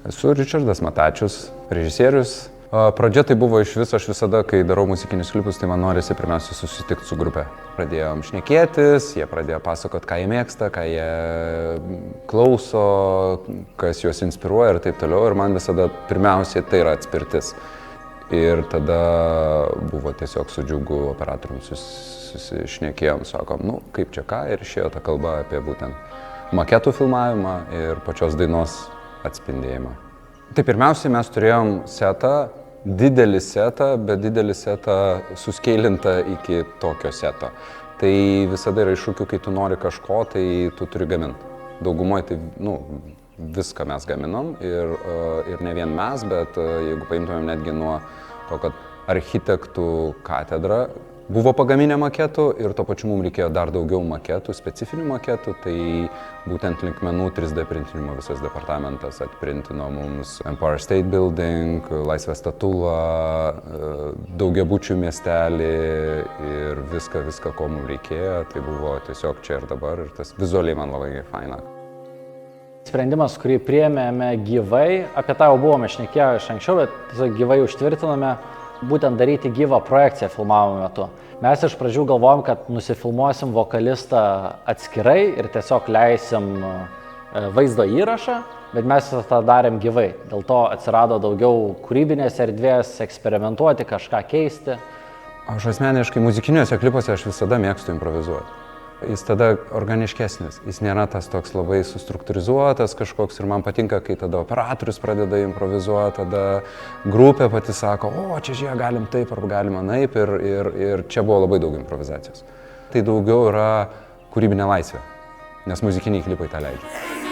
Esu Ričardas Matačius, režisierius. Pradžia tai buvo iš viso, aš visada, kai darau muzikinius klipus, tai man norisi pirmiausia susitikti su grupe. Pradėjom šnekėtis, jie pradėjo pasakot, ką jie mėgsta, ką jie klauso, kas juos inspiruoja ir taip toliau. Ir man visada pirmiausiai tai yra atspirtis. Ir tada buvo tiesiog su Džiugu operatorium susišnekėjom, sakom, kaip čia ką, ir išėjo ta kalba apie būtent maketų filmavimą ir pačios dainos atspindėjimą. Tai pirmiausiai mes turėjom setą, didelį setą, bet didelį setą suskeilintą iki tokio seto. Tai visada yra iššūkių, kai tu nori kažko, tai tu turi gaminti. Daugumoje tai, viską mes gaminom ir ne vien mes, bet jeigu paimtumėm netgi nuo to, kad architektų katedra buvo pagaminę maketų ir tuo pačiu mums reikėjo dar daugiau maketų, specifinių maketų, tai būtent linkmenų 3D printinimo visas departamentas atprintino mums Empire State Building, Laisvės statulą, daugiabučių miestelį ir viską, ko mums reikėjo, tai buvo tiesiog čia ir dabar ir tas vizualiai man labai faina. Sprendimas, kurį priėmėme gyvai, apie tą jau buvome šnekėję iš anksčiau, bet gyvai užtvirtinome, būtent daryti gyvą projekciją filmavimo metu. Mes iš pradžių galvojom, kad nusifilmuosim vokalistą atskirai ir tiesiog leisim vaizdo įrašą, bet mes tą darėm gyvai. Dėl to atsirado daugiau kūrybinės erdvės, eksperimentuoti, kažką keisti. Aš asmeniškai muzikiniuose klipuose aš visada mėgstu improvizuoti. Jis tada organiškesnis, jis nėra tas toks labai sustruktūrizuotas kažkoks ir man patinka, kai tada operatorius pradeda improvizuoti, tada grupė pati sako, čia žiūrėk, galim taip arba galim anaip ir čia buvo labai daug improvizacijos. Tai daugiau yra kūrybinė laisvė, nes muzikiniai klipai tą leidžia.